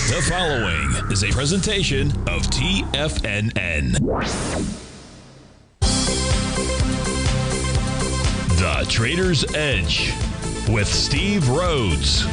The following is a presentation of TFNN. The Trader's Edge with Steve Rhodes.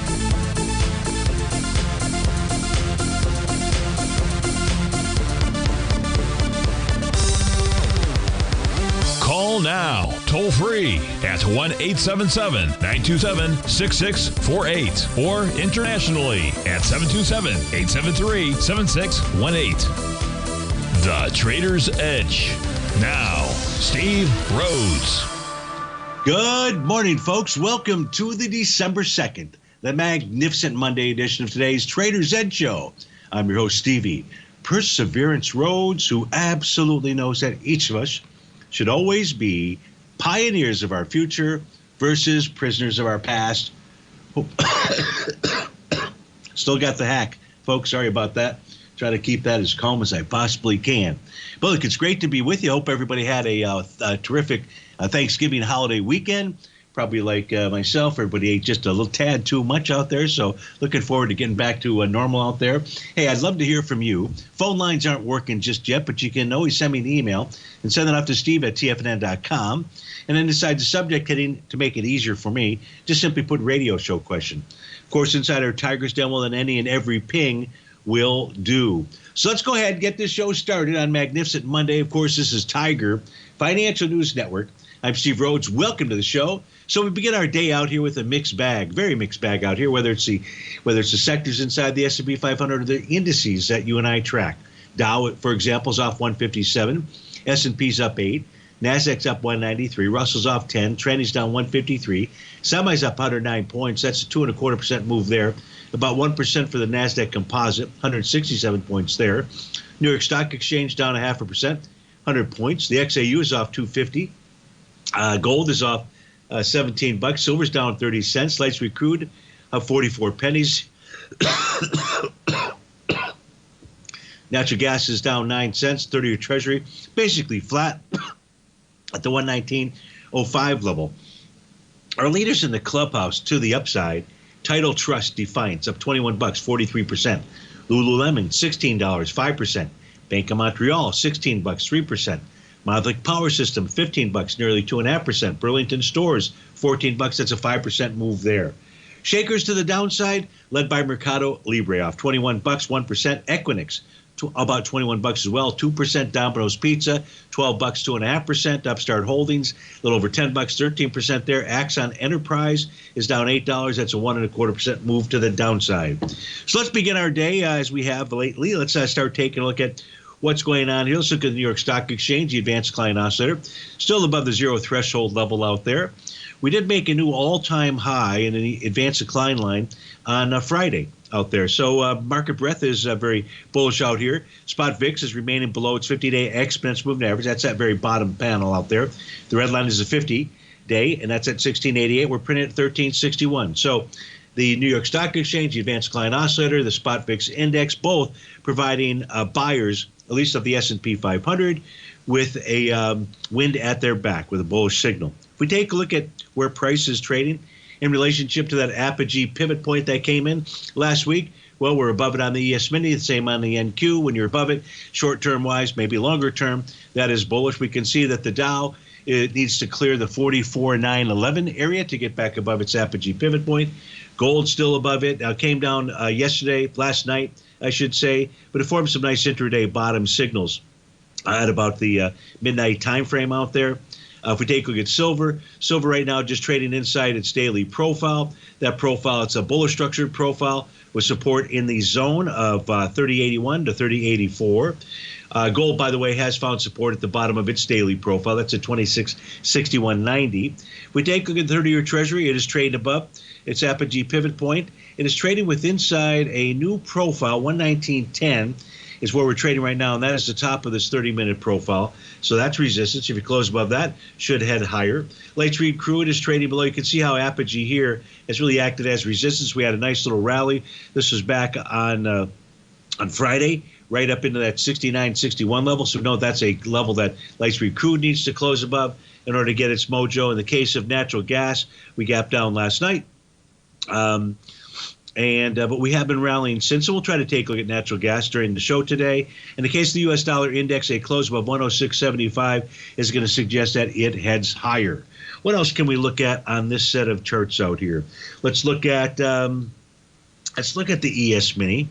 Call now, toll free at 1-877-927-6648 or internationally at 727-873-7618. The Trader's Edge. Now, Steve Rhodes. Good morning, folks. Welcome to the December 2nd, the magnificent Monday edition of today's Trader's Edge Show. I'm your host, Stevie Perseverance Rhodes, who absolutely knows that each of us should always be pioneers of our future versus prisoners of our past. Still got the hack, folks. Sorry about that. Try to keep that as calm as I possibly can. But look, it's great to be with you. I hope everybody had a terrific Thanksgiving holiday weekend. Probably like myself, everybody ate just a little tad too much out there. So looking forward to getting back to normal out there. Hey, I'd love to hear from you. Phone lines aren't working just yet, but you can always send me an email and send it off to Steve at TFNN.com. And then decide the subject heading to make it easier for me. Just simply put radio show question. Of course, inside our Tigers demo, then any and every ping will do. So let's go ahead and get this show started on Magnificent Monday. Of course, this is Tiger Financial News Network. I'm Steve Rhodes. Welcome to the show. So we begin our day out here with a mixed bag, very mixed bag out here, whether it's the sectors inside the S&P 500 or the indices that you and I track. Dow, for example, is off 157. S&P's up 8. Nasdaq's up 193. Russell's off 10. Trendy's down 153. Semi's up 109 points. That's a 2.25% move there. About 1% for the Nasdaq Composite, 167 points there. New York Stock Exchange down 0.5%, 100 points. The XAU is off 250. Gold is off $17. Silver's down 30 cents. Light sweet crude up 44 pennies. Natural gas is down 9 cents. 30-year Treasury basically flat at the 119.05 level. Our leaders in the clubhouse to the upside. Title Trust Defiance up $21, 43%. Lululemon $16, 5%. Bank of Montreal $16, 3%. Monolithic Power System, $15, nearly 2.5%. Burlington Stores, $14. That's a 5% move there. Shakers to the downside, led by Mercado Libre, off $21, 1%. Equinix, about $21 as well. 2%. Domino's Pizza, $12, 2.5%. Upstart Holdings, a little over $10, 13% there. Axon Enterprise is down $8. That's a 1.25% move to the downside. So let's begin our day as we have lately. Let's start taking a look at what's going on here. Let's look at the New York Stock Exchange, the advanced client oscillator, still above the zero threshold level out there. We did make a new all-time high in the advanced decline line on Friday out there. So market breadth is very bullish out here. Spot VIX is remaining below its 50-day exponential moving average. That's that very bottom panel out there. The red line is a 50-day, and that's at 1688. We're printing at 1361. So the New York Stock Exchange, the advanced client oscillator, the spot VIX index, both providing buyers, at least of the S&P 500, with a wind at their back, with a bullish signal. If we take a look at where price is trading in relationship to that apogee pivot point that came in last week, well, we're above it on the ES Mini, the same on the NQ. When you're above it, short-term wise, maybe longer term, that is bullish. We can see that the Dow, it needs to clear the 44,911 area to get back above its apogee pivot point. Gold still above it. Came down last night, I should say, but it formed some nice intraday bottom signals at about the midnight time frame out there. If we take a look at silver right now just trading inside its daily profile. That profile, it's a bullish structured profile with support in the zone of 3081 to 3084. Gold, by the way, has found support at the bottom of its daily profile. That's at 2661.90. If we take a look at the 30-year Treasury, it is trading above its apogee pivot point. It is trading with inside a new profile, 119.10 is where we're trading right now, and that is the top of this 30-minute profile. So that's resistance. If you close above that, should head higher. Light sweet crude is trading below. You can see how apogee here has really acted as resistance. We had a nice little rally. This was back on Friday, right up into that 69.61 level. So note that's a level that light sweet crude needs to close above in order to get its mojo. In the case of natural gas, we gapped down last night. But we have been rallying since, so we'll try to take a look at natural gas during the show today. In the case of the U.S. dollar index, a close above 106.75 is going to suggest that it heads higher. What else can we look at on this set of charts out here? Let's look at the ES Mini.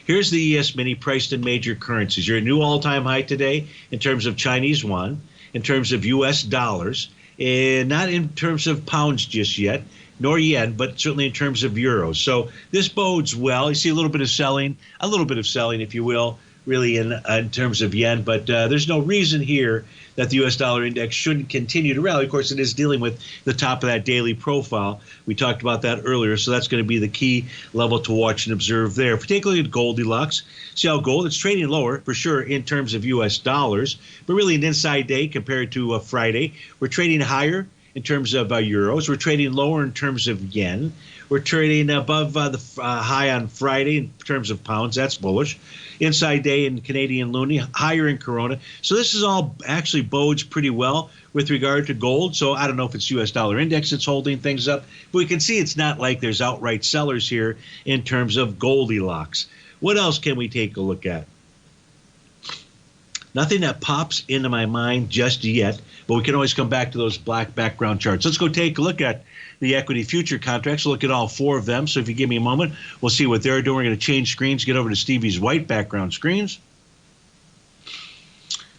Here's the ES Mini priced in major currencies. You're at a new all-time high today in terms of Chinese yuan, in terms of U.S. dollars, and not in terms of pounds just yet, nor yen, but certainly in terms of euros. So this bodes well. You see a little bit of selling, if you will, really in terms of yen. But there's no reason here that the U.S. dollar index shouldn't continue to rally. Of course, it is dealing with the top of that daily profile. We talked about that earlier, so that's going to be the key level to watch and observe there. If we take a look at Goldilocks, see how gold, it's trading lower for sure in terms of U.S. dollars, but really an inside day compared to Friday. We're trading higher in terms of euros. We're trading lower in terms of yen. We're trading above the high on Friday in terms of pounds. That's bullish. Inside day in Canadian loonie, higher in Corona. So this is all actually bodes pretty well with regard to gold. So I don't know if it's U.S. dollar index that's holding things up, but we can see it's not like there's outright sellers here in terms of Goldilocks. What else can we take a look at? Nothing that pops into my mind just yet, but we can always come back to those black background charts. Let's go take a look at the equity future contracts. Look at all four of them. So if you give me a moment, we'll see what they're doing. We're going to change screens, get over to Stevie's white background screens.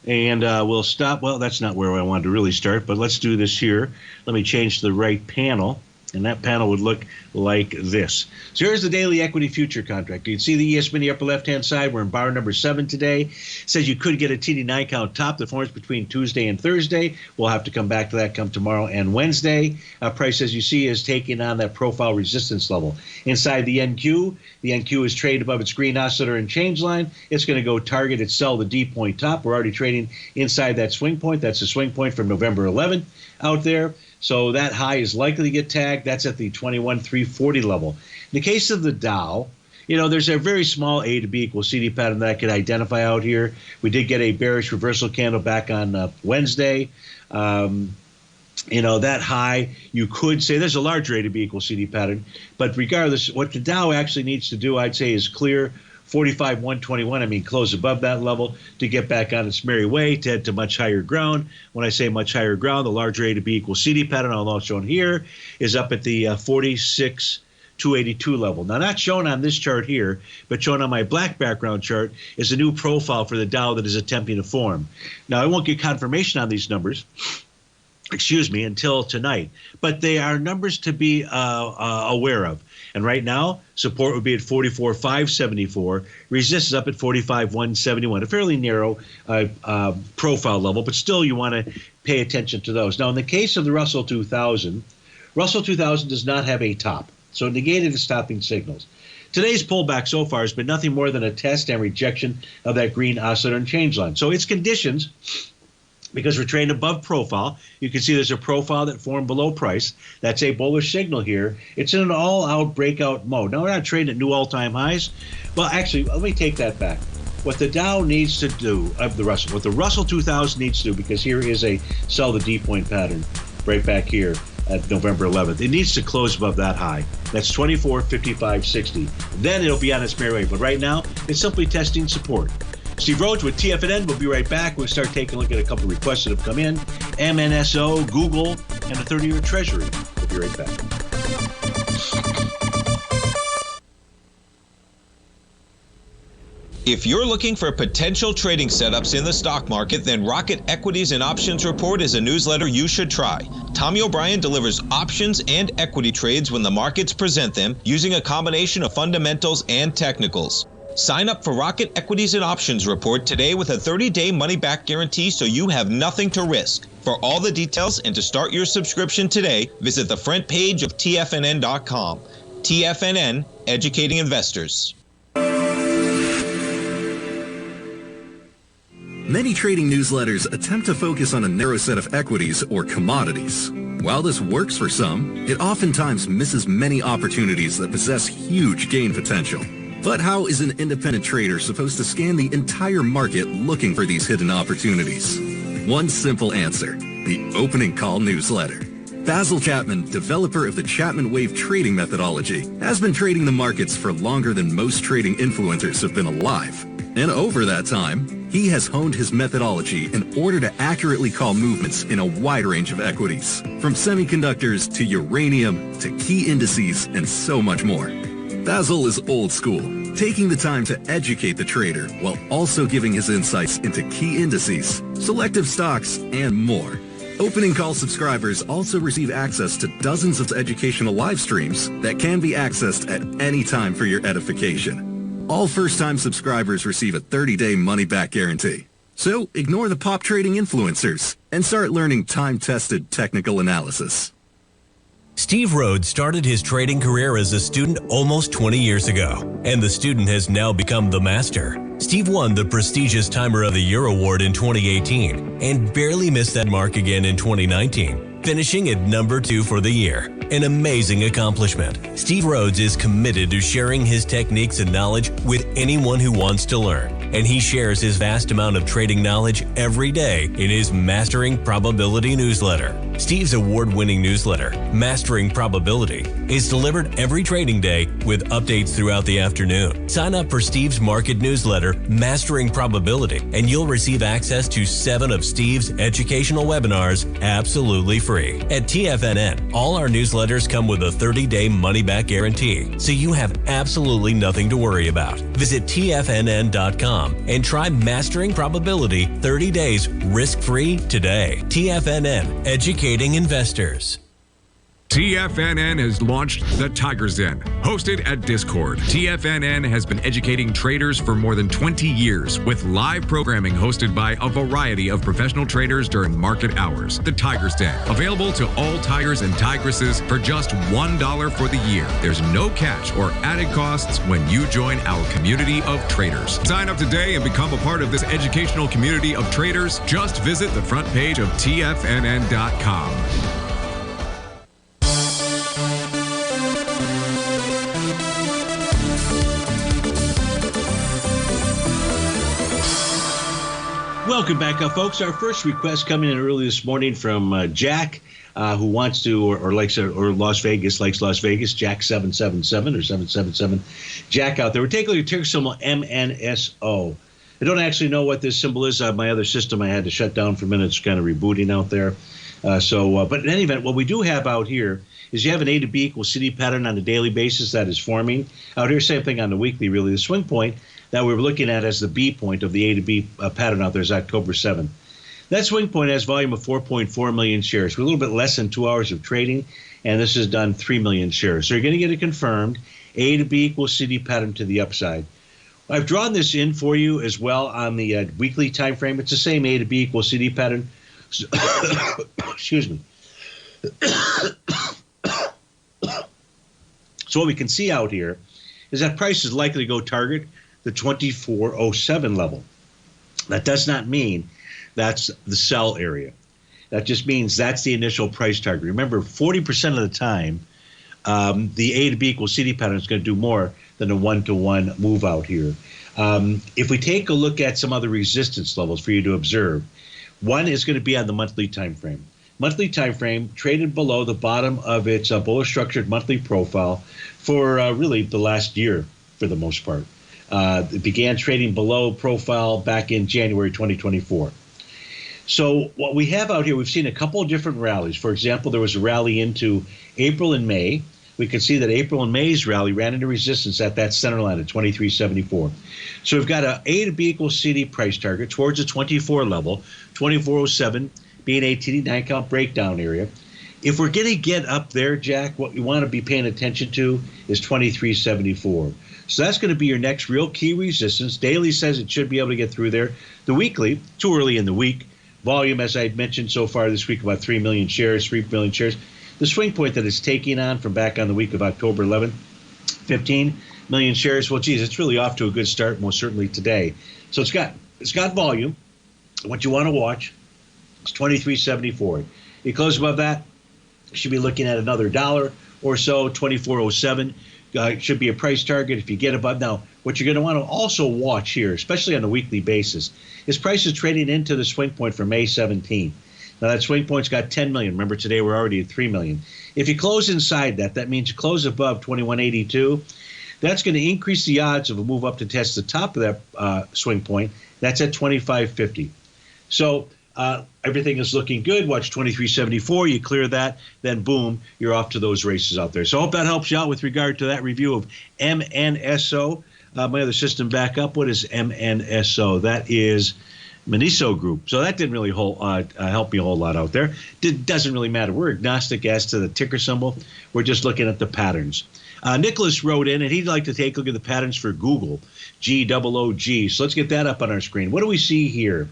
And we'll stop. Well, that's not where I wanted to really start, but let's do this here. Let me change to the right panel. And that panel would look like this. So here's the daily equity future contract. You can see the ES Mini upper left-hand side. We're in bar number 7 today. It says you could get a TD9 count top that forms between Tuesday and Thursday. We'll have to come back to that come tomorrow and Wednesday. Price, as you see, is taking on that profile resistance level. Inside the NQ is traded above its green oscillator and change line. It's going to go target its sell the D point top. We're already trading inside that swing point. That's the swing point from November 11th out there. So that high is likely to get tagged. That's at the 21,340 level. In the case of the Dow, there's a very small A to B equals CD pattern that I could identify out here. We did get a bearish reversal candle back on Wednesday. That high, you could say there's a larger A to B equals CD pattern. But regardless, what the Dow actually needs to do, I'd say, is clear 45,121, close above that level to get back on its merry way to head to much higher ground. When I say much higher ground, the larger A to B equals CD pattern, although shown here, is up at the 46,282 level. Now, not shown on this chart here, but shown on my black background chart is a new profile for the Dow that is attempting to form. Now, I won't get confirmation on these numbers, until tonight, but they are numbers to be aware of. And right now, support would be at 44,574. Resistance up at 45,171. A fairly narrow profile level, but still you want to pay attention to those. Now, in the case of the Russell 2000, Russell 2000 does not have a top, so it negated its topping signals. Today's pullback so far has been nothing more than a test and rejection of that green oscillator and change line. So its conditions, because we're trading above profile, you can see there's a profile that formed below price. That's a bullish signal here. It's in an all-out breakout mode. Now, we're not trading at new all-time highs. Well, actually, let me take that back. What the Dow needs to do, what the Russell 2000 needs to do, because here is a sell the D point pattern right back here at November 11th. It needs to close above that high. That's 24,5560. Then it'll be on its merry way. But right now, it's simply testing support. Steve Rhodes with TFNN. We'll be right back. We'll start taking a look at a couple of requests that have come in. MNSO, Google, and the 30-year Treasury. We'll be right back. If you're looking for potential trading setups in the stock market, then Rocket Equities and Options Report is a newsletter you should try. Tommy O'Brien delivers options and equity trades when the markets present them, using a combination of fundamentals and technicals. Sign up for Rocket Equities and Options Report today with a 30-day money-back guarantee, so you have nothing to risk. For all the details and to start your subscription today, visit the front page of TFNN.com. TFNN, educating investors. Many trading newsletters attempt to focus on a narrow set of equities or commodities. While this works for some, it oftentimes misses many opportunities that possess huge gain potential. But how is an independent trader supposed to scan the entire market looking for these hidden opportunities? One simple answer: the Opening Call newsletter. Basil Chapman, developer of the Chapman Wave trading methodology, has been trading the markets for longer than most trading influencers have been alive. And over that time, he has honed his methodology in order to accurately call movements in a wide range of equities, from semiconductors to uranium to key indices and so much more. Basil is old school, taking the time to educate the trader while also giving his insights into key indices, selective stocks, and more. Opening call subscribers also receive access to dozens of educational live streams that can be accessed at any time for your edification. All first-time subscribers receive a 30-day money-back guarantee. So ignore the pop trading influencers and start learning time-tested technical analysis. Steve Rhodes started his trading career as a student almost 20 years ago, and the student has now become the master. Steve won the prestigious Timer of the Year award in 2018 and barely missed that mark again in 2019, finishing at number 2 for the year. An amazing accomplishment. Steve Rhodes is committed to sharing his techniques and knowledge with anyone who wants to learn, and he shares his vast amount of trading knowledge every day in his Mastering Probability newsletter. Steve's award-winning newsletter, Mastering Probability, is delivered every trading day with updates throughout the afternoon. Sign up for Steve's market newsletter, Mastering Probability, and you'll receive access to 7 of Steve's educational webinars absolutely free. At TFNN, all our newsletters come with a 30-day money-back guarantee, so you have absolutely nothing to worry about. Visit TFNN.com and try Mastering Probability 30 days risk-free today. TFNN, educating investors. TFNN has launched the Tiger's Den. Hosted at Discord, TFNN has been educating traders for more than 20 years with live programming hosted by a variety of professional traders during market hours. The Tiger's Den, available to all tigers and tigresses for just $1 for the year. There's no catch or added costs when you join our community of traders. Sign up today and become a part of this educational community of traders. Just visit the front page of TFNN.com. Welcome back, folks. Our first request coming in early this morning from Jack, who wants to or likes Las Vegas, Jack 777 or 777. Jack out there. We're taking a ticker symbol MNSO. I don't actually know what this symbol is. My other system I had to shut down for a minute. It's kind of rebooting out there. But in any event, what we do have out here is you have an A to B equals CD pattern on a daily basis that is forming. Out here, same thing on the weekly, really. The swing point that we're looking at as the B point of the A to B pattern out there is October 7th. That swing point has volume of 4.4 million shares. We're a little bit less than 2 hours of trading, and this has done 3 million shares. So you're going to get it confirmed. A to B equals CD pattern to the upside. I've drawn this in for you as well on the weekly time frame. It's the same A to B equals CD pattern. Excuse me. So what we can see out here is that price is likely to go target the 2407 level. That does not mean that's the sell area. That just means that's the initial price target. Remember, 40% of the time, the A to B equals CD pattern is going to do more than a one-to-one move out here. If we take a look at some other resistance levels for you to observe, one is going to be on the monthly time frame. Monthly time frame traded below the bottom of its bullish structured monthly profile for really the last year for the most part. It began trading below profile back in January 2024. So what we have out here, we've seen a couple of different rallies. For example, there was a rally into April and May. We can see that April and May's rally ran into resistance at that center line at 2374. So we've got a A to B equals CD price target towards the 24 level, 2407 being a TD9 count breakdown area. If we're going to get up there, Jack, what you want to be paying attention to is 2374. So that's going to be your next real key resistance. Daily says it should be able to get through there. The weekly, too early in the week. Volume, as I mentioned so far this week, about 3 million shares, 3 million shares. The swing point that it's taking on from back on the week of October 11th, 15 million shares. Well, geez, it's really off to a good start, most certainly today. So it's got volume. What you want to watch is 2374. You close above that, you should be looking at another $1 or so, 2407. Should be a price target if you get above. Now, what you're going to want to also watch here, especially on a weekly basis, is prices trading into the swing point for May 17th. Now that swing point's got 10 million. Remember, today we're already at 3 million. If you close inside that, that means you close above 2182. That's going to increase the odds of a move up to test the top of that swing point. That's at 2550. So everything is looking good. Watch 2374. You clear that, then boom, you're off to those races out there. So I hope that helps you out with regard to that review of MNSO. My other system back up. What is MNSO? That is Miniso Group. So that didn't really help me a whole lot out there. It doesn't really matter. We're agnostic as to the ticker symbol. We're just looking at the patterns. Nicholas wrote in, and he'd like to take a look at the patterns for Google, GOOG. So let's get that up on our screen. What do we see here?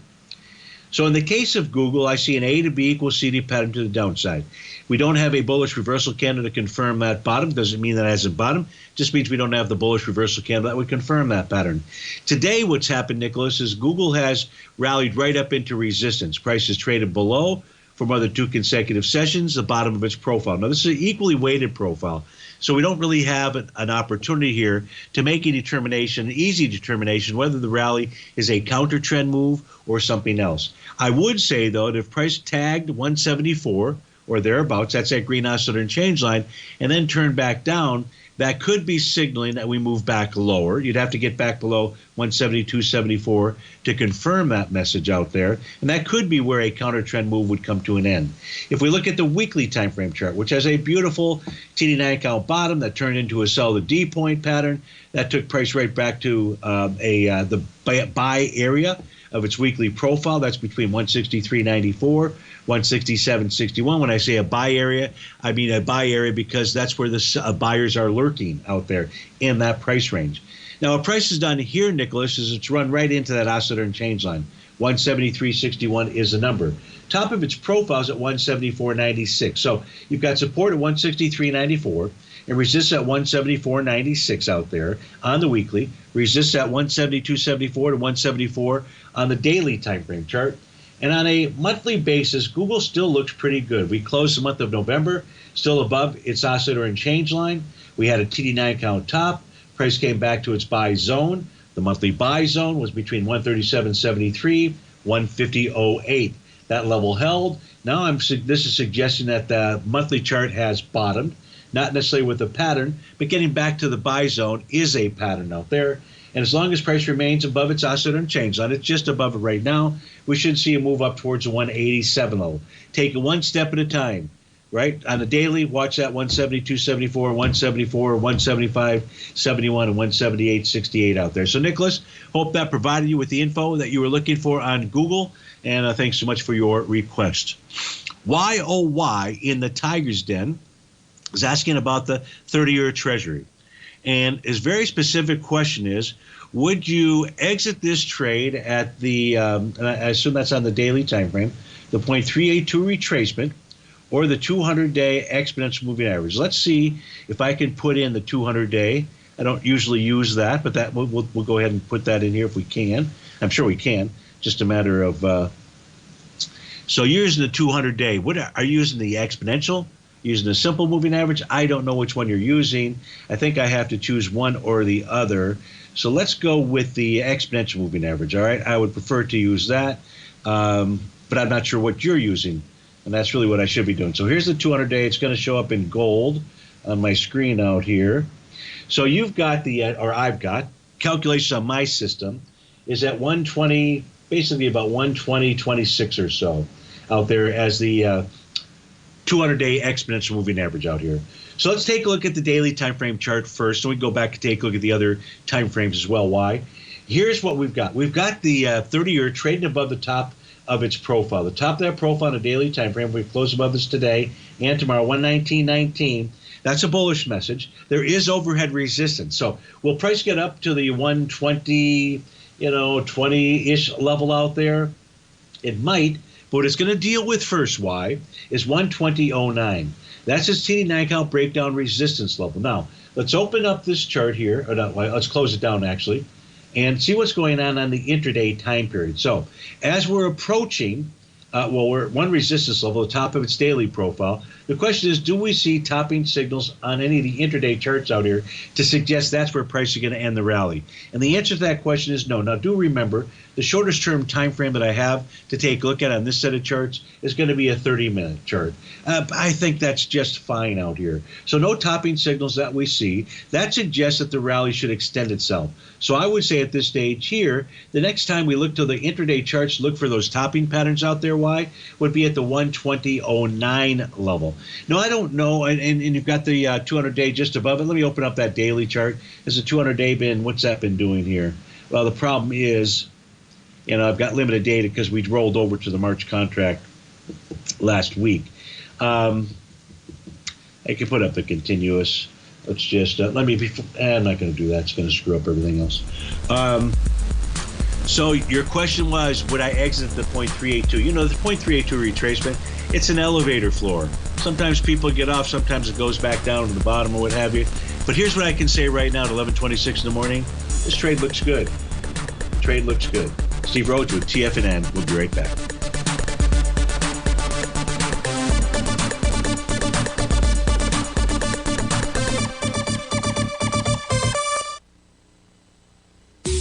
So in the case of Google, I see an A to B equals CD pattern to the downside. We don't have a bullish reversal candle to confirm that bottom. Doesn't mean that it hasn't bottom. Just means we don't have the bullish reversal candle that would confirm that pattern. Today, what's happened, Nicholas, is Google has rallied right up into resistance. Price is traded below for more than 2 consecutive sessions, the bottom of its profile. Now, this is an equally weighted profile. So we don't really have an opportunity here to make a determination, an easy determination, whether the rally is a counter trend move or something else. I would say, though, that if price tagged 174 or thereabouts, that's that green oscillator and change line, and then turn back down, that could be signaling that we move back lower. You'd have to get back below 172.74 to confirm that message out there. And that could be where a counter trend move would come to an end. If we look at the weekly time frame chart, which has a beautiful TD9 count bottom that turned into a sell the D point pattern, that took price right back to the buy area of its weekly profile. That's between 163.94, 167.61. When I say a buy area, I mean a buy area because that's where the buyers are lurking out there in that price range. Now, what price has done here, Nicholas, is it's run right into that oscillator and change line. 173.61 is the number. Top of its profile is at 174.96. So you've got support at 163.94 and resists at 174.96 out there on the weekly. Resists at 172.74 to 174 on the daily time frame chart. And on a monthly basis, Google still looks pretty good. We closed the month of November still above its oscillator and change line. We had a TD9 count top. Price came back to its buy zone. The monthly buy zone was between 137.73, 150.08. That level held. Now this is suggesting that the monthly chart has bottomed, not necessarily with a pattern, but getting back to the buy zone is a pattern out there. And as long as price remains above its oscillator and change line, it's just above it right now, we should see a move up towards the 187 level. Take it one step at a time, right? On the daily, watch that 172.74, 174, 175.71, and 178.68 out there. So, Nicholas, hope that provided you with the info that you were looking for on Google, and thanks so much for your request. YOY in the Tiger's Den is asking about the 30-year Treasury. And his very specific question is, would you exit this trade at the, and I assume that's on the daily time frame, the 0.382 retracement, or the 200-day exponential moving average? Let's see if I can put in the 200-day. I don't usually use that, but that we'll go ahead and put that in here if we can. I'm sure we can. Just a matter of. So you're using the 200-day. What are you using? The exponential? Using the simple moving average? I don't know which one you're using. I think I have to choose one or the other. So let's go with the exponential moving average. All right, I would prefer to use that, but I'm not sure what you're using. And that's really what I should be doing. So here's the 200-day. It's going to show up in gold on my screen out here. So you've got or I've got, calculations on my system is at 120, basically about 120.26 or so out there as the 200-day exponential moving average out here. So let's take a look at the daily time frame chart first, and we can go back and take a look at the other time frames as well. Why? Here's what we've got. We've got the 30-year trading above the top of its profile. The top of that profile on a daily time frame, we close above this today and tomorrow, 119.19. That's a bullish message. There is overhead resistance. So will price get up to the 120, 20-ish level out there? It might. But what it's going to deal with first, why, is 120.09. That's its TD9 count breakdown resistance level. Now, let's open up this chart here. Or not, let's close it down, actually, and see what's going on the intraday time period. So as we're approaching, we're at one resistance level, the top of its daily profile. The question is, do we see topping signals on any of the intraday charts out here to suggest that's where price is going to end the rally? And the answer to that question is no. Now, do remember, the shortest term time frame that I have to take a look at on this set of charts is going to be a 30-minute chart. I think that's just fine out here. So no topping signals that we see. That suggests that the rally should extend itself. So I would say at this stage here, the next time we look to the intraday charts, look for those topping patterns out there, would be at the 120.09 level. Now, I don't know, and you've got the 200-day just above it. Let me open up that daily chart. Has the 200-day been, what's that been doing here? Well, the problem is, I've got limited data because we rolled over to the March contract last week. I can put up the continuous. Let's just, I'm not going to do that. It's going to screw up everything else. So your question was, would I exit the 0.382? The 0.382 retracement, it's an elevator floor. Sometimes people get off, sometimes it goes back down to the bottom or what have you. But here's what I can say right now at 11:26 in the morning. This trade looks good. Trade looks good. Steve Rhodes with TFNN. We'll be right back.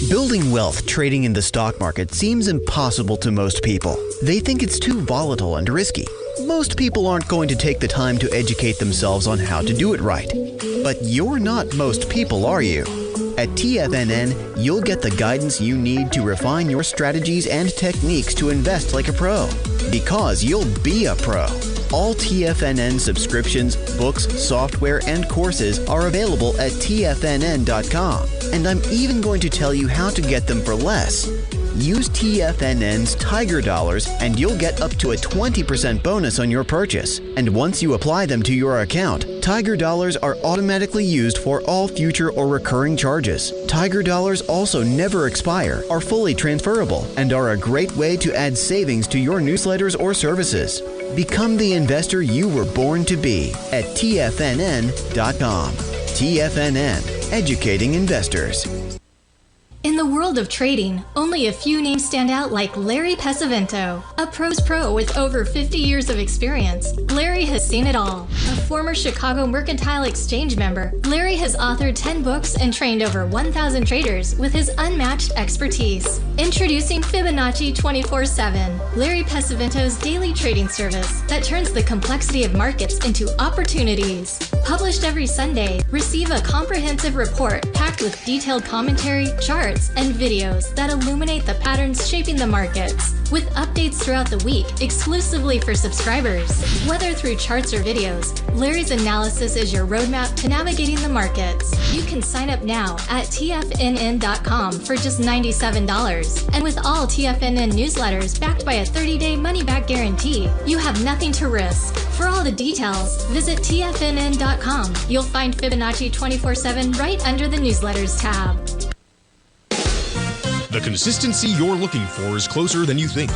Building wealth trading in the stock market seems impossible to most people. They think it's too volatile and risky. Most people aren't going to take the time to educate themselves on how to do it right. But you're not most people, are you? At TFNN, you'll get the guidance you need to refine your strategies and techniques to invest like a pro. Because you'll be a pro. All TFNN subscriptions, books, software, and courses are available at TFNN.com. And I'm even going to tell you how to get them for less. Use TFNN's Tiger Dollars and you'll get up to a 20% bonus on your purchase. And once you apply them to your account, Tiger Dollars are automatically used for all future or recurring charges. Tiger Dollars also never expire, are fully transferable, and are a great way to add savings to your newsletters or services. Become the investor you were born to be at TFNN.com. TFNN, educating investors. In the world of trading, only a few names stand out like Larry Pesavento, a pro's pro with over 50 years of experience. Larry has seen it all. A former Chicago Mercantile Exchange member, Larry has authored 10 books and trained over 1,000 traders with his unmatched expertise. Introducing Fibonacci 24/7, Larry Pesavento's daily trading service that turns the complexity of markets into opportunities. Published every Sunday, receive a comprehensive report packed with detailed commentary, charts, and videos that illuminate the patterns shaping the markets, with updates throughout the week exclusively for subscribers. Whether through charts or videos, Larry's analysis is your roadmap to navigating the markets. You can sign up now at TFNN.com for just $97. And with all TFNN newsletters backed by a 30-day money-back guarantee, you have nothing to risk. For all the details, visit TFNN.com. You'll find Fibonacci 24/7 right under the newsletters tab. The consistency you're looking for is closer than you think.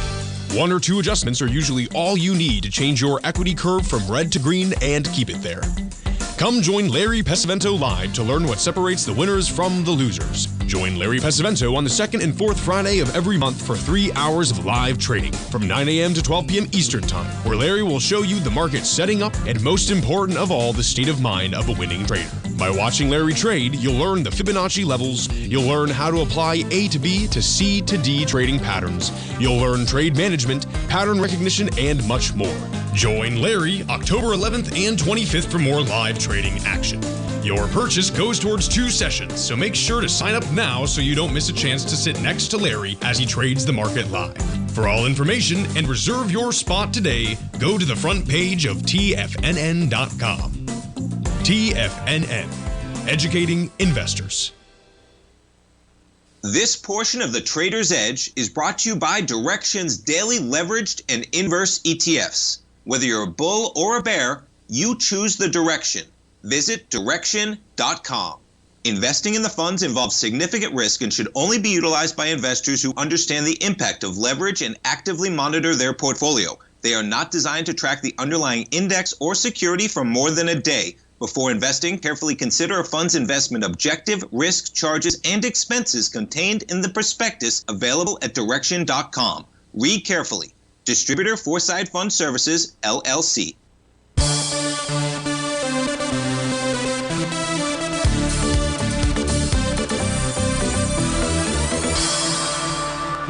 1 or 2 adjustments are usually all you need to change your equity curve from red to green and keep it there. Come join Larry Pesavento live to learn what separates the winners from the losers. Join Larry Pesavento on the 2nd and 4th Friday of every month for 3 hours of live trading from 9 a.m. to 12 p.m. Eastern Time, where Larry will show you the market setting up and, most important of all, the state of mind of a winning trader. By watching Larry trade, you'll learn the Fibonacci levels, you'll learn how to apply A to B to C to D trading patterns, you'll learn trade management, pattern recognition, and much more. Join Larry October 11th and 25th for more live trading action. Your purchase goes towards 2 sessions, so make sure to sign up now so you don't miss a chance to sit next to Larry as he trades the market live. For all information and reserve your spot today, go to the front page of TFNN.com. TFNN, educating investors. This portion of the Trader's Edge is brought to you by Direxion's daily leveraged and inverse ETFs. Whether you're a bull or a bear, you choose the direction. Visit Direxion.com. Investing in the funds involves significant risk and should only be utilized by investors who understand the impact of leverage and actively monitor their portfolio. They are not designed to track the underlying index or security for more than a day. Before investing, carefully consider a fund's investment objective, risk, charges, and expenses contained in the prospectus available at Direxion.com. Read carefully. Distributor Foreside Fund Services, LLC.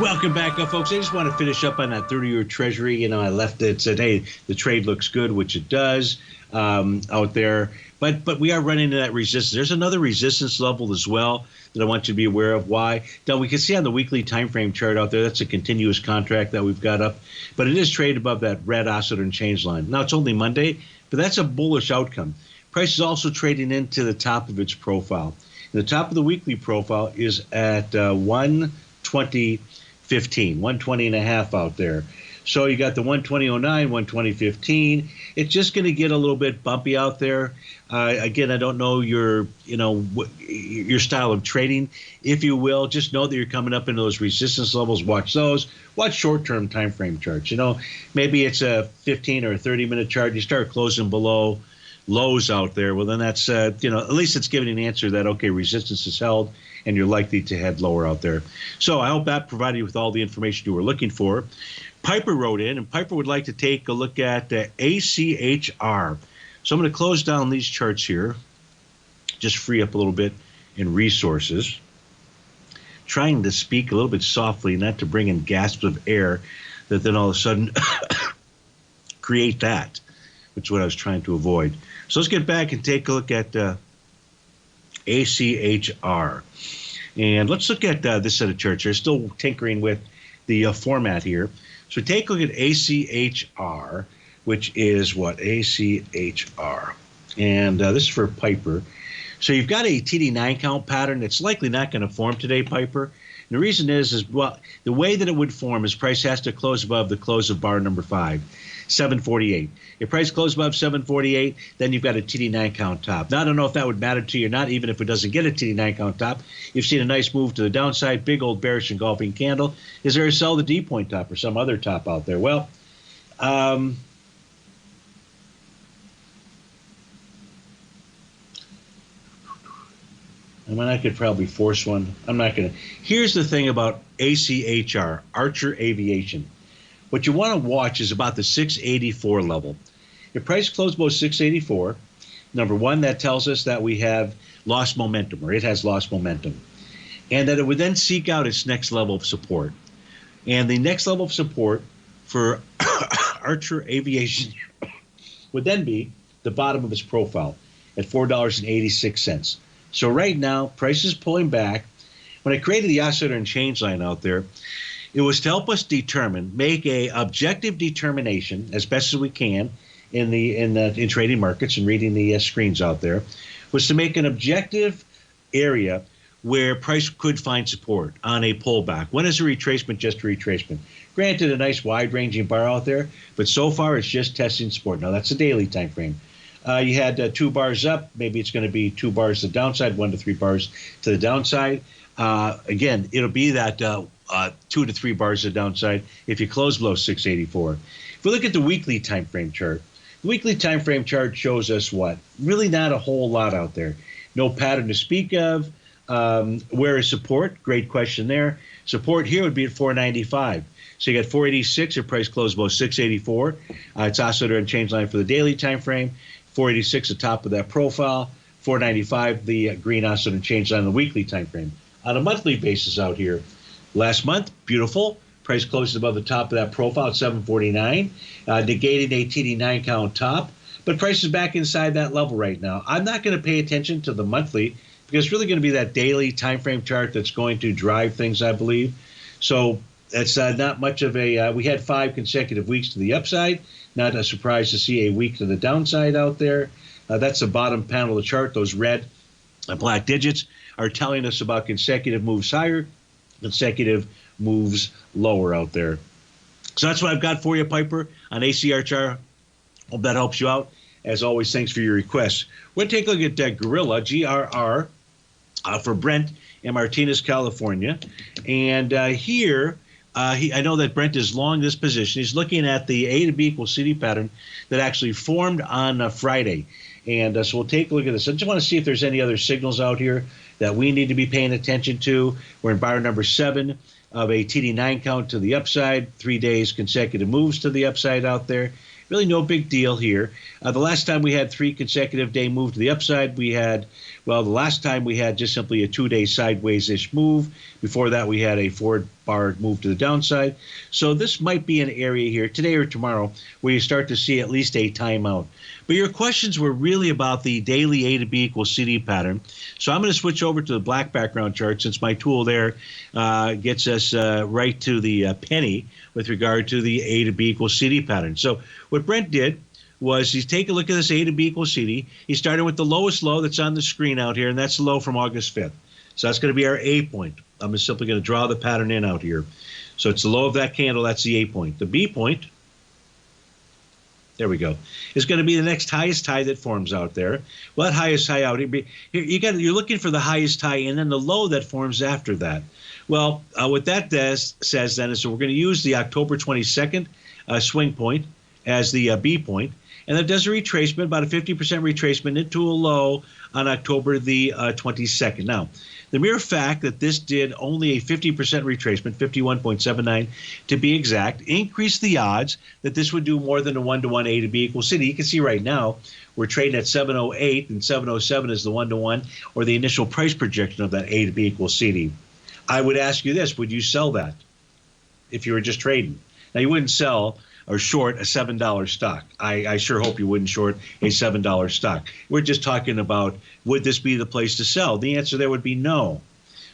Welcome back, folks. I just want to finish up on that 30-year Treasury. You know, I left it, said, hey, the trade looks good, which it does out there. But we are running into that resistance. There's another resistance level as well that I want you to be aware of. Why? Now, we can see on the weekly time frame chart out there, that's a continuous contract that we've got up. But it is traded above that red oscillator and change line. Now, it's only Monday, but that's a bullish outcome. Price is also trading into the top of its profile. And the top of the weekly profile is at 120.15, 120.5 out there. So you got the 120.09, 120.15. It's just going to get a little bit bumpy out there. Again, I don't know your style of trading, if you will. Just know that you're coming up into those resistance levels. Watch those. Watch short-term time frame charts. You know, maybe it's a 15 or a 30-minute chart. You start closing below lows out there. Well, then that's at least it's giving an answer that okay, resistance is held, and you're likely to head lower out there. So I hope that provided you with all the information you were looking for. Piper wrote in, and Piper would like to take a look at ACHR. So I'm going to close down these charts here, just free up a little bit in resources. Trying to speak a little bit softly, not to bring in gasps of air that then all of a sudden create that, which is what I was trying to avoid. So let's get back and take a look at ACHR. And let's look at this set of charts. They're still tinkering with the format here. So take a look at ACHR, which is what? ACHR. And this is for Piper. So you've got a TD9 count pattern that's likely not going to form today, Piper. And the reason is, well, the way that it would form is price has to close above the close of bar number 5, 748. If price closes above 748, then you've got a TD9 count top. Now, I don't know if that would matter to you or not, even if it doesn't get a TD9 count top. You've seen a nice move to the downside, big old bearish engulfing candle. Is there a sell the D point top or some other top out there? Well, I mean, I could probably force one. I'm not going to. Here's the thing about ACHR, Archer Aviation. What you want to watch is about the 684 level. If price closed below 684, number one, that tells us that we have lost momentum, or it has lost momentum, and that it would then seek out its next level of support. And the next level of support for Archer Aviation would then be the bottom of its profile at $4.86. So right now, price is pulling back. When I created the oscillator and change line out there, it was to help us make a objective determination as best as we can in trading markets and reading the screens out there, was to make an objective area where price could find support on a pullback. When is a retracement just a retracement? Granted, a nice wide-ranging bar out there, but so far it's just testing support. Now, that's a daily time frame. You had 2 bars up. Maybe it's going to be 2 bars to the downside, 1 to 3 bars to the downside. Again, it'll be that 2 to 3 bars to the downside if you close below 684. If we look at the weekly time frame chart, the weekly time frame chart shows us what? Really not a whole lot out there. No pattern to speak of. Where is support? Great question there. Support here would be at 495. So you got 486 if price closed below 684. It's oscillator and change line for the daily time frame. 486 the top of that profile. 495 the green oscillator and change line on the weekly time frame. On a monthly basis out here, last month, beautiful. Price closes above the top of that profile at 749, negating a TD9 count top. But price is back inside that level right now. I'm not going to pay attention to the monthly because it's really going to be that daily time frame chart that's going to drive things, I believe. So that's not much of a we had 5 consecutive weeks to the upside. Not a surprise to see a week to the downside out there. That's the bottom panel of the chart. Those red and black digits are telling us about consecutive moves higher, consecutive moves lower out there. So that's what I've got for you, Piper, on ACHR. Hope that helps you out. As always, thanks for your requests. We'll take a look at Gorilla, GRR, for Brent in Martinez, California. And here, I know that Brent is long this position. He's looking at the A to B equals CD pattern that actually formed on Friday. And so we'll take a look at this. I just want to see if there's any other signals out here that we need to be paying attention to. We're in bar number 7 of a TD9 count to the upside, 3 days consecutive moves to the upside out there. Really no big deal here. The last time we had 3 consecutive day move to the upside, we had Well, the last time we had just simply a 2-day sideways-ish move. Before that, we had a forward bar move to the downside. So this might be an area here today or tomorrow where you start to see at least a timeout. But your questions were really about the daily A to B equals CD pattern. So I'm going to switch over to the black background chart since my tool there gets us right to the penny with regard to the A to B equals CD pattern. So what Brent did was he's take a look at this A to B equals CD. He started with the lowest low that's on the screen out here, and that's the low from August 5th. So that's going to be our A point. I'm just simply going to draw the pattern in out here. So it's the low of that candle. That's the A point. The B point, there we go, is going to be the next highest high that forms out there. Well, that highest high out here, you're looking for the highest high and then the low that forms after that. Well, what that says then is that we're going to use the October 22nd swing point as the B point. And that does a retracement, about a 50% retracement into a low on October the 22nd. Now, the mere fact that this did only a 50% retracement, 51.79 to be exact, increased the odds that this would do more than a 1-to-1 A to B equals CD. You can see right now we're trading at 708 and 707 is the 1-to-1 or the initial price projection of that A to B equals CD. I would ask you this, would you sell that if you were just trading? Now, you wouldn't sell or short a $7 stock. I sure hope you wouldn't short a $7 stock. We're just talking about, would this be the place to sell? The answer there would be no.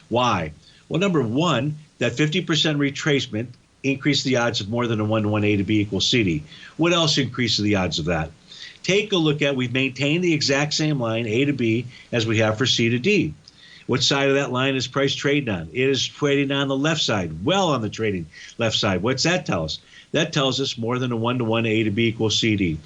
Why? Well, number one, that 50% retracement increased the odds of more than a 1-to-1 A to B equals CD. What else increases the odds of that? Take a look at, we've maintained the exact same line, A to B, as we have for C to D. What side of that line is price trading on? It is trading on the left side, well on the trading left side. What's that tell us? That tells us more than a 1-to-1 A to B equals CD.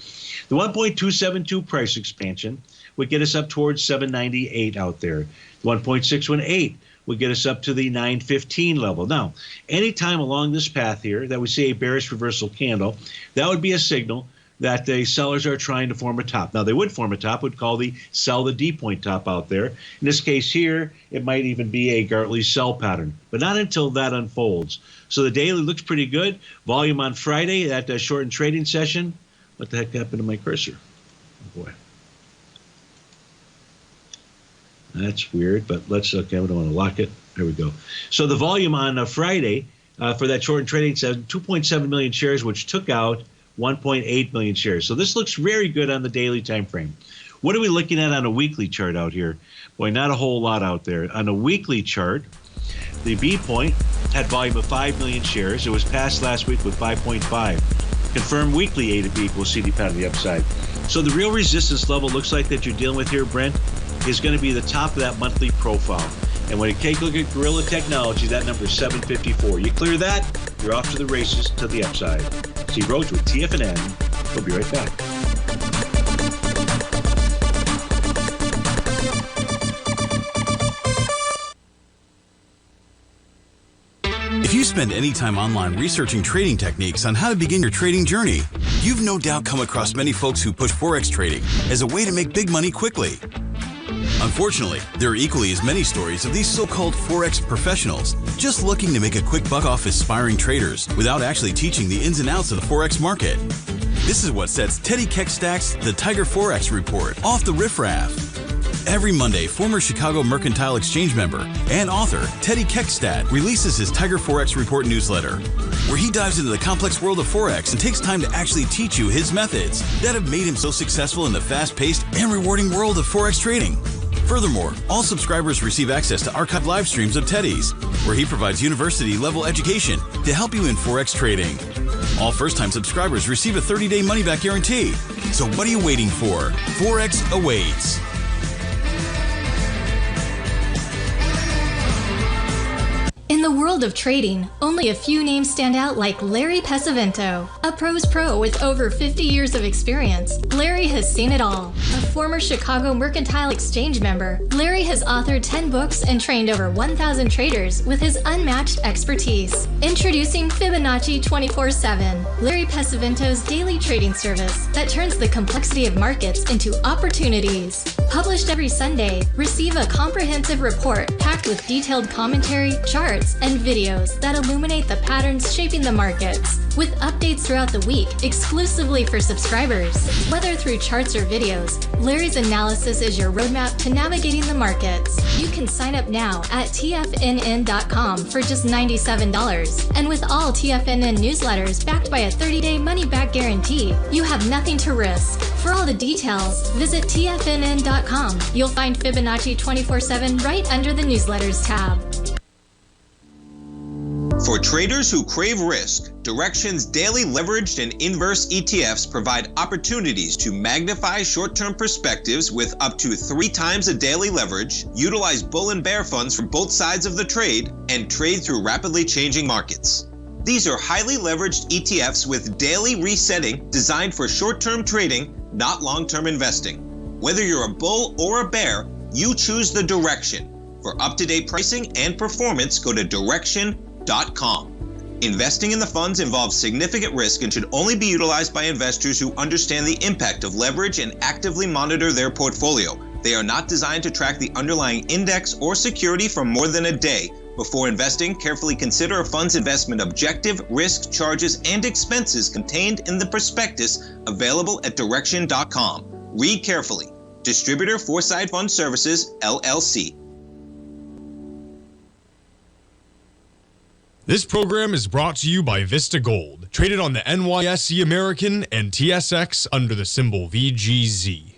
The 1.272 price expansion would get us up towards 798 out there. The 1.618 would get us up to the 915 level. Now, anytime along this path here that we see a bearish reversal candle, that would be a signal that the sellers are trying to form a top. Now, they would form a top, would call the sell the D point top out there. In this case here, it might even be a Gartley sell pattern, but not until that unfolds. So the daily looks pretty good. Volume on Friday, that shortened trading session. What the heck happened to my cursor? Oh, boy. That's weird, but let's, okay, I don't want to lock it. There we go. So the volume on Friday for that shortened trading session, 2.7 million shares, which took out 1.8 million shares. So this looks very good on the daily time frame. What are we looking at on a weekly chart out here? Boy, not a whole lot out there. On a weekly chart, the B point had volume of 5 million shares. It was passed last week with 5.5. Confirmed weekly A to B equals CD pattern on the upside. So the real resistance level looks like that you're dealing with here, Brent, is going to be the top of that monthly profile. And when you take a look at Gorilla Technology, that number is 754. You clear that, you're off to the races to the upside. Steve Rhodes with TFNN. We'll be right back. If you spend any time online researching trading techniques on how to begin your trading journey, you've no doubt come across many folks who push Forex trading as a way to make big money quickly. Unfortunately, there are equally as many stories of these so-called Forex professionals just looking to make a quick buck off aspiring traders without actually teaching the ins and outs of the Forex market. This is what sets Teddy Keckstack's The Tiger Forex Report off the riffraff. Every Monday, former Chicago Mercantile Exchange member and author Teddy Keckstack releases his Tiger Forex Report newsletter, where he dives into the complex world of Forex and takes time to actually teach you his methods that have made him so successful in the fast-paced and rewarding world of Forex trading. Furthermore, all subscribers receive access to archived live streams of Teddy's, where he provides university-level education to help you in Forex trading. All first-time subscribers receive a 30-day money-back guarantee. So what are you waiting for? Forex awaits. In the world of trading, only a few names stand out like Larry Pesavento, a pro's pro with over 50 years of experience. Larry has seen it all. A former Chicago Mercantile Exchange member, Larry has authored 10 books and trained over 1,000 traders with his unmatched expertise. Introducing Fibonacci 24/7, Larry Pesavento's daily trading service that turns the complexity of markets into opportunities. Published every Sunday, receive a comprehensive report packed with detailed commentary, charts, charts, and videos that illuminate the patterns shaping the markets, with updates throughout the week exclusively for subscribers. Whether through charts or videos, Larry's analysis is your roadmap to navigating the markets. You can sign up now at TFNN.com for just $97. And with all TFNN newsletters backed by a 30-day money-back guarantee, you have nothing to risk. For all the details, visit TFNN.com. You'll find Fibonacci 24/7 right under the newsletters tab. For traders who crave risk, Direxion's daily leveraged and inverse ETFs provide opportunities to magnify short-term perspectives with up to 3 times a daily leverage, utilize bull and bear funds from both sides of the trade, and trade through rapidly changing markets. These are highly leveraged ETFs with daily resetting designed for short-term trading, not long-term investing. Whether you're a bull or a bear, you choose the Direxion. For up-to-date pricing and performance, go to Direxion.com. Investing in the funds involves significant risk and should only be utilized by investors who understand the impact of leverage and actively monitor their portfolio. They are not designed to track the underlying index or security for more than a day. Before investing, carefully consider a fund's investment objective, risk, charges, and expenses contained in the prospectus available at Direxion.com. Read carefully. Distributor Foreside Fund Services, LLC. This program is brought to you by Vista Gold, traded on the NYSE American and TSX under the symbol VGZ.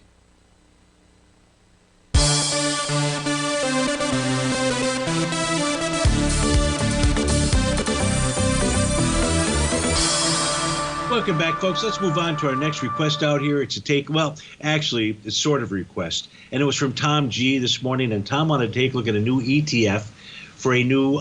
Welcome back, folks. Let's move on to our next request out here. It's actually, it's sort of a request. And it was from Tom G this morning. And Tom wanted to take a look at a new ETF for a new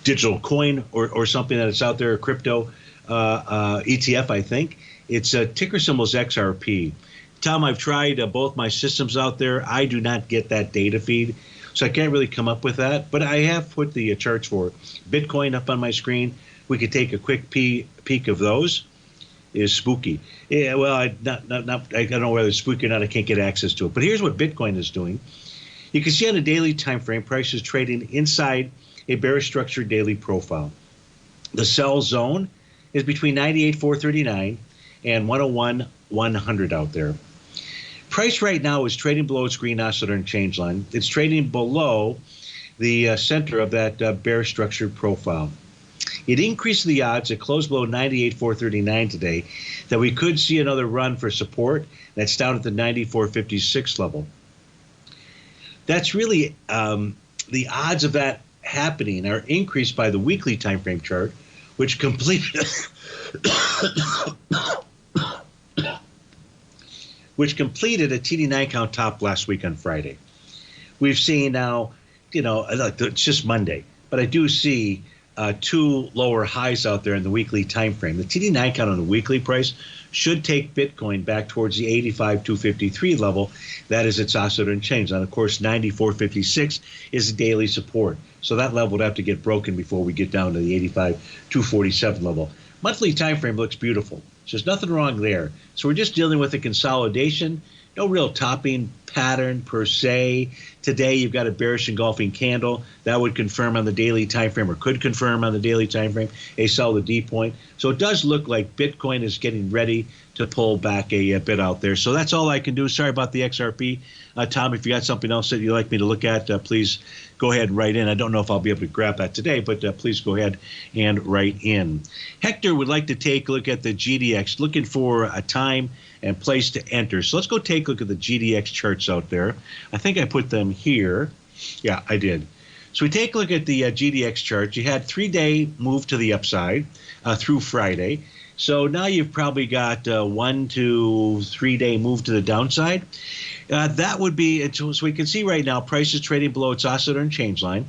digital coin or something that is out there, a crypto ETF, I think. It's ticker symbol's XRP. Tom, I've tried both my systems out there. I do not get that data feed, so I can't really come up with that. But I have put the charts for Bitcoin up on my screen. We could take a quick peek of those. Is spooky. Yeah, well, I don't know whether it's spooky or not. I can't get access to it. But here's what Bitcoin is doing. You can see on a daily time frame, price is trading inside a bearish structured daily profile. The sell zone is between 98,439 and 101,100 out there. Price right now is trading below its green oscillator change line. It's trading below the center of that bearish structured profile. It increased the odds. It closed below 98,439 today that we could see another run for support. That's down at the 94.56 level. That's really the odds of that happening are increased by the weekly time frame chart, which completed a TD9 count top last week on Friday. We've seen now, it's just Monday, but I do see 2 lower highs out there in the weekly time frame. The TD9 count on the weekly price should take Bitcoin back towards the 85,253 level. That is its oscillator and change. And of course, 94.56 is daily support. So that level would have to get broken before we get down to the 85,247 level. Monthly time frame looks beautiful. So there's nothing wrong there. So we're just dealing with a consolidation. No real topping pattern per se. Today you've got a bearish engulfing candle that would confirm on the daily time frame, or could confirm on the daily time frame, a sell the D point. So it does look like Bitcoin is getting ready to pull back a bit out there. So that's all I can do. Sorry about the XRP. Tom, if you got something else that you'd like me to look at, please go ahead and write in. I don't know if I'll be able to grab that today, but please go ahead and write in. Hector would like to take a look at the GDX, looking for a time and place to enter. So let's go take a look at the GDX charts out there. I think I put them here. Yeah, I did. So we take a look at the GDX chart. You had 3-day move to the upside through Friday. So now you've probably got 1 to 3 day move to the downside. That would be, so we can see right now price is trading below its oscillator and change line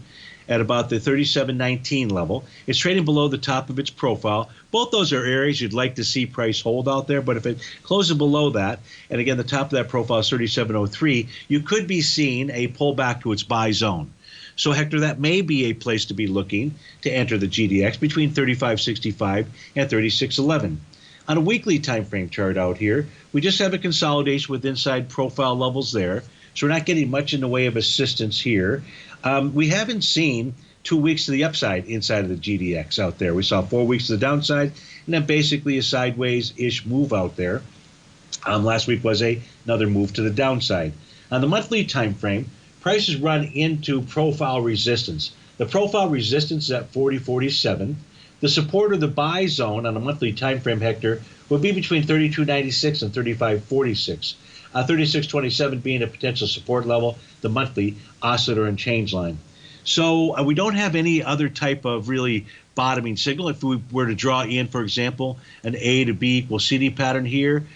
at about the 37.19 level. It's trading below the top of its profile. Both those are areas you'd like to see price hold out there, but if it closes below that, and again the top of that profile is 37.03, you could be seeing a pullback to its buy zone. So Hector, that may be a place to be looking to enter the GDX between 35.65 and 36.11. On a weekly time frame chart out here, we just have a consolidation with inside profile levels there. So we're not getting much in the way of assistance here. We haven't seen 2 weeks to the upside inside of the GDX out there. We saw 4 weeks to the downside, and then basically a sideways-ish move out there. Last week was another move to the downside. On the monthly time frame, prices run into profile resistance. The profile resistance is at 40.47. The support of the buy zone on a monthly time frame, Hector, would be between 32.96 and 35.46. 36.27 being a potential support level, the monthly oscillator and change line. So we don't have any other type of really bottoming signal. If we were to draw in, for example, an A to B equals CD pattern here,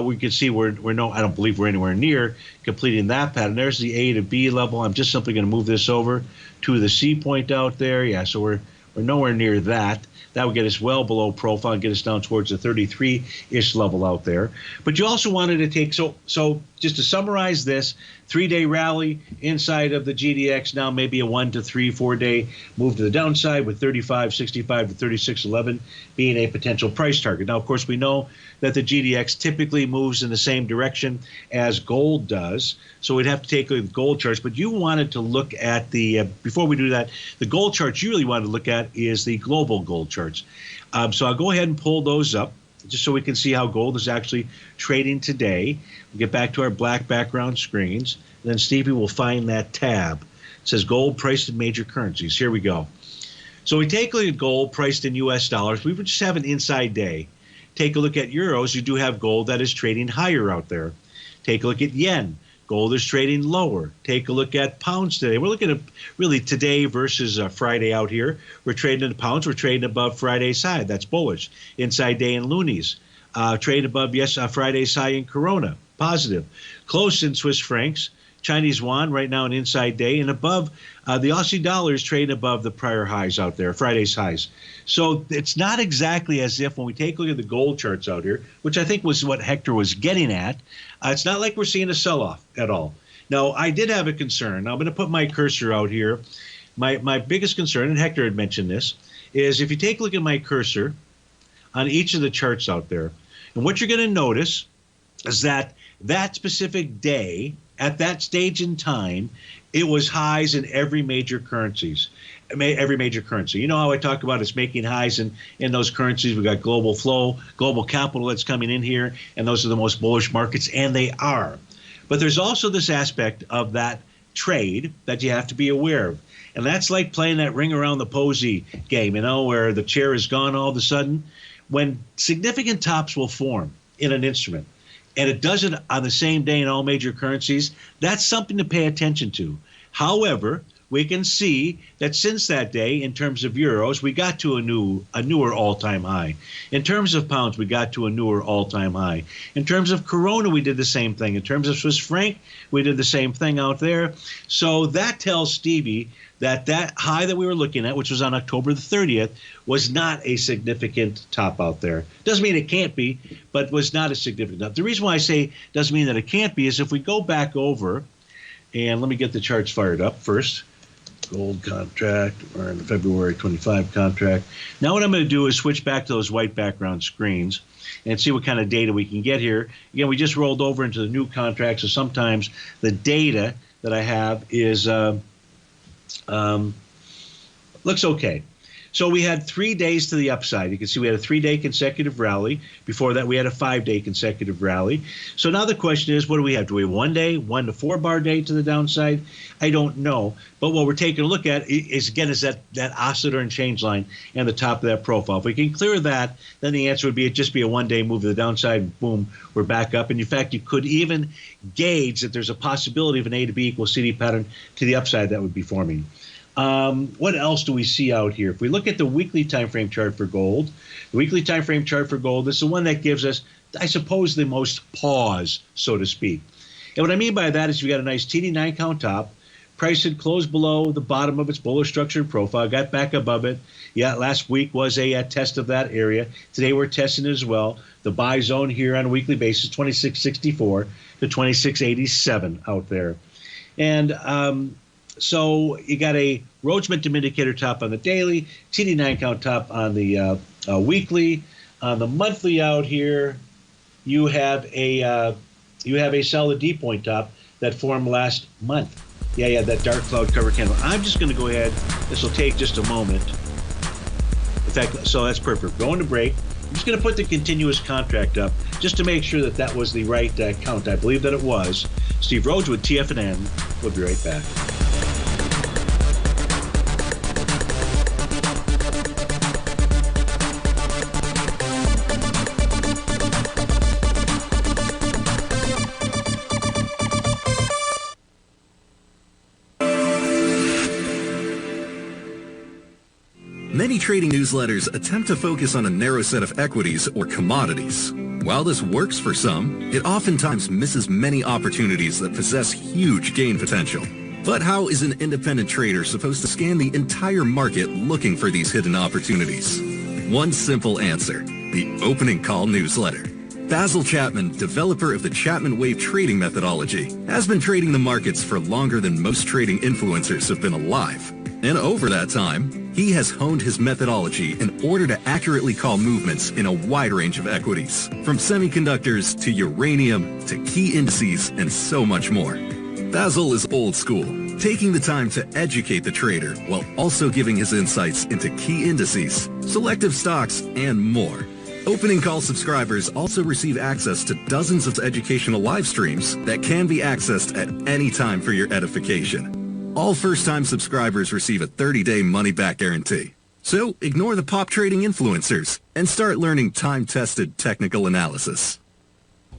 we can see I don't believe we're anywhere near completing that pattern. There's the A to B level. I'm just simply going to move this over to the C point out there. Yeah, so we're nowhere near that. That would get us well below profile and get us down towards the 33-ish level out there. But you also wanted to take, so just to summarize this, 3-day rally inside of the GDX, now maybe a 1 to 3, 4-day move to the downside with 35.65 to 36.11 being a potential price target. Now, of course, we know that the GDX typically moves in the same direction as gold does, so we'd have to take the gold charts. But you wanted to look at the, before we do that, the gold charts you really wanted to look at is the global gold charts. So I'll go ahead and pull those up just so we can see how gold is actually trading today. We'll get back to our black background screens. And then Stevie will find that tab. It says gold priced in major currencies. Here we go. So we take a look at gold priced in U.S. dollars. We would just have an inside day. Take a look at euros. You do have gold that is trading higher out there. Take a look at yen. Gold is trading lower. Take a look at pounds today. We're looking at really today versus Friday out here. We're trading in pounds. We're trading above Friday's high. That's bullish. Inside day in loonies. Trade above Friday's high in Corona. Positive. Close in Swiss francs. Chinese yuan right now an inside day, and above the Aussie dollar is trading above the prior highs out there, Friday's highs. So it's not exactly as if when we take a look at the gold charts out here, which I think was what Hector was getting at, it's not like we're seeing a sell-off at all. Now, I did have a concern. Now, I'm going to put my cursor out here. My biggest concern, and Hector had mentioned this, is if you take a look at my cursor on each of the charts out there, and what you're going to notice is that specific day, at that stage in time, it was highs in every major currencies. Every major currency. You know how I talk about it's making highs in those currencies. We've got global flow, global capital that's coming in here, and those are the most bullish markets, and they are. But there's also this aspect of that trade that you have to be aware of. And that's like playing that ring around the posy game, where the chair is gone all of a sudden. When significant tops will form in an instrument, and it does it on the same day in all major currencies, that's something to pay attention to. However, we can see that since that day, in terms of euros, we got to a newer all-time high. In terms of pounds, we got to a newer all-time high. In terms of Corona, we did the same thing. In terms of Swiss franc, we did the same thing out there. So that tells Stevie that high that we were looking at, which was on October the 30th, was not a significant top out there. Doesn't mean it can't be, but was not a significant top. The reason why I say doesn't mean that it can't be is if we go back over, and let me get the charts fired up first. Gold contract, or in the February 25 contract. Now what I'm going to do is switch back to those white background screens and see what kind of data we can get here. Again, we just rolled over into the new contract, so sometimes the data that I have is looks okay. So we had 3 days to the upside. You can see we had a 3-day consecutive rally. Before that, we had a 5-day consecutive rally. So now the question is, what do we have? Do we have 1 day, 1 to 4 bar day to the downside? I don't know. But what we're taking a look at is that oscillator and change line and the top of that profile. If we can clear that, then the answer would be it'd just be a 1-day move to the downside. Boom, we're back up. And in fact, you could even gauge that there's a possibility of an A to B equals CD pattern to the upside that would be forming. What else do we see out here? If we look at the weekly time frame chart for gold, the weekly time frame chart for gold is the one that gives us, I suppose, the most pause, so to speak. And what I mean by that is we got a nice TD9 count top. Price had closed below the bottom of its bullish structured profile, got back above it. Yeah, last week was a test of that area. Today we're testing it as well. The buy zone here on a weekly basis, 26.64 to 26.87 out there. And so you got a Rhodes Momentum Indicator top on the daily, TD9 count top on the weekly. On the monthly out here, you have a solid D point top that formed last month. Yeah, that dark cloud cover candle. I'm just going to go ahead. This will take just a moment. In fact, so that's perfect. Going to break. I'm just going to put the continuous contract up just to make sure that that was the right count. I believe that it was. Steve Rhodes with TFNN. We'll be right back. Many trading newsletters attempt to focus on a narrow set of equities or commodities. While this works for some, it oftentimes misses many opportunities that possess huge gain potential. But how is an independent trader supposed to scan the entire market looking for these hidden opportunities? One simple answer: the opening call newsletter. Basil Chapman, developer of the Chapman Wave trading methodology, has been trading the markets for longer than most trading influencers have been alive. And over that time, he has honed his methodology in order to accurately call movements in a wide range of equities, from semiconductors to uranium to key indices and so much more. Basil is old school, taking the time to educate the trader while also giving his insights into key indices, selective stocks, and more. Opening call subscribers also receive access to dozens of educational live streams that can be accessed at any time for your edification. All first-time subscribers receive a 30-day money-back guarantee. So ignore the pop trading influencers and start learning time-tested technical analysis.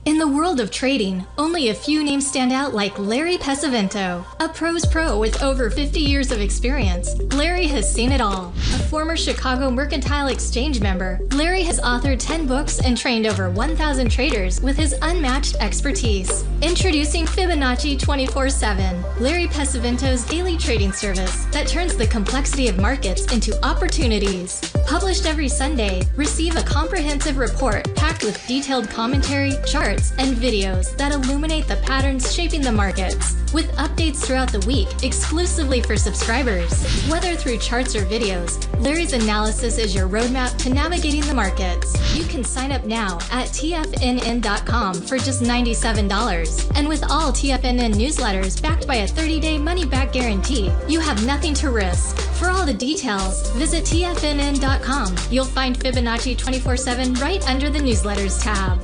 In the world of trading, only a few names stand out like Larry Pesavento, a pros pro with over 50 years of experience. Larry has seen it all. A former Chicago Mercantile Exchange member, Larry has authored 10 books and trained over 1,000 traders with his unmatched expertise. Introducing Fibonacci 24/7, Larry Pesavento's daily trading service that turns the complexity of markets into opportunities. Published every Sunday, receive a comprehensive report packed with detailed commentary, charts, and videos that illuminate the patterns shaping the markets, with updates throughout the week exclusively for subscribers. Whether through charts or videos, Larry's analysis is your roadmap to navigating the markets. You can sign up now at TFNN.com for just $97. And with all TFNN newsletters backed by a 30-day money-back guarantee, you have nothing to risk. For all the details, visit TFNN.com. You'll find Fibonacci 24/7 right under the newsletters tab.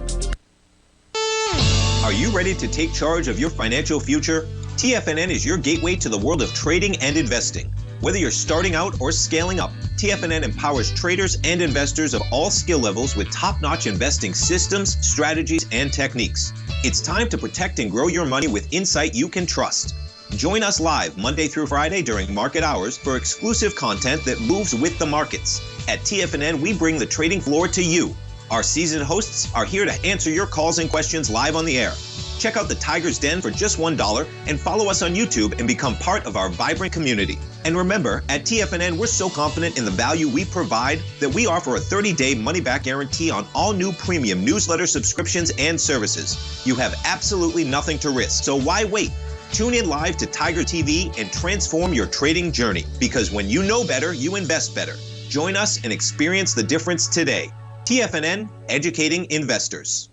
Are you ready to take charge of your financial future? TFNN is your gateway to the world of trading and investing. Whether you're starting out or scaling up, TFNN empowers traders and investors of all skill levels with top-notch investing systems, strategies, and techniques. It's time to protect and grow your money with insight you can trust. Join us live Monday through Friday during market hours for exclusive content that moves with the markets. At TFNN, we bring the trading floor to you. Our seasoned hosts are here to answer your calls and questions live on the air. Check out the Tiger's Den for just $1 and follow us on YouTube and become part of our vibrant community. And remember, at TFNN, we're so confident in the value we provide that we offer a 30-day money-back guarantee on all new premium newsletter subscriptions and services. You have absolutely nothing to risk, so why wait? Tune in live to Tiger TV and transform your trading journey, because when you know better, you invest better. Join us and experience the difference today. TFNN, educating investors.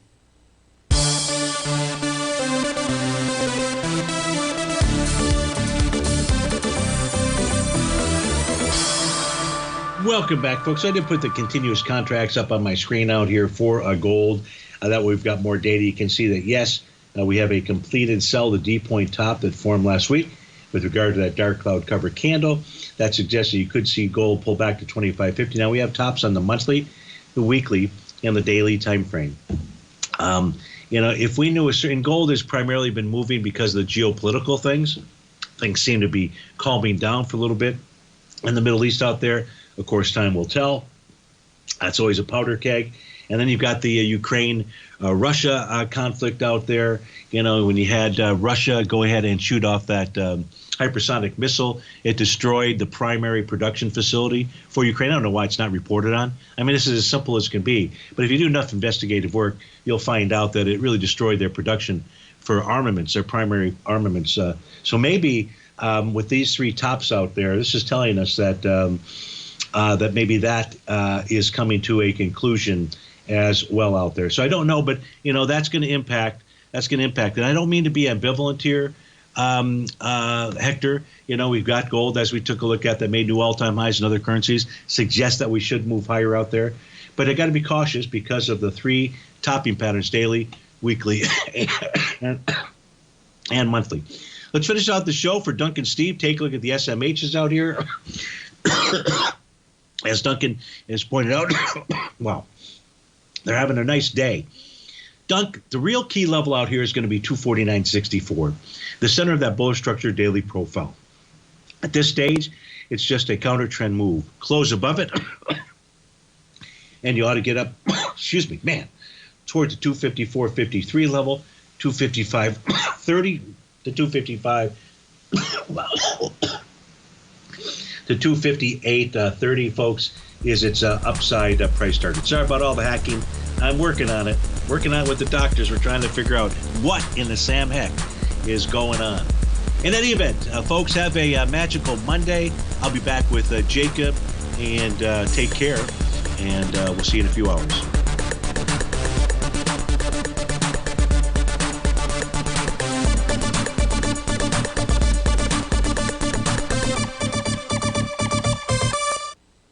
Welcome back, folks. I did put the continuous contracts up on my screen out here for gold. That we've got more data. You can see that, yes, we have a completed sell, the D-point top that formed last week with regard to that dark cloud cover candle. That suggests that you could see gold pull back to 25.50. Now we have tops on the monthly, the weekly, and the daily time frame. If we knew a certain gold has primarily been moving because of the geopolitical things seem to be calming down for a little bit in the Middle East out there. Of course, time will tell. That's always a powder keg. And then you've got the Ukraine-Russia conflict out there. When you had Russia go ahead and shoot off that hypersonic missile, it destroyed the primary production facility for Ukraine. I don't know why it's not reported on. I mean, this is as simple as can be. But if you do enough investigative work, you'll find out that it really destroyed their production for armaments, their primary armaments. So maybe with these three tops out there, this is telling us that that maybe that is coming to a conclusion as well out there. So I don't know, but that's going to impact That's going to impact it. I don't mean to be ambivalent here, Hector. We've got gold, as we took a look at, that made new all-time highs in other currencies, suggests that we should move higher out there. But I got to be cautious because of the 3 topping patterns: daily, weekly, and monthly. Let's finish out the show for Duncan Steve. Take a look at the SMHs out here. As Duncan has pointed out, wow, they're having a nice day. Dunk, the real key level out here is going to be 249.64, the center of that bullish structure daily profile. At this stage, it's just a counter trend move. Close above it, and you ought to get up, towards the 254.53 level, 255.30 to 255. The 258.30, folks, is its upside price target. Sorry about all the hacking. I'm working on it. Working on it with the doctors. We're trying to figure out what in the Sam heck is going on. In any event, folks, have a magical Monday. I'll be back with Jacob, and take care, and we'll see you in a few hours.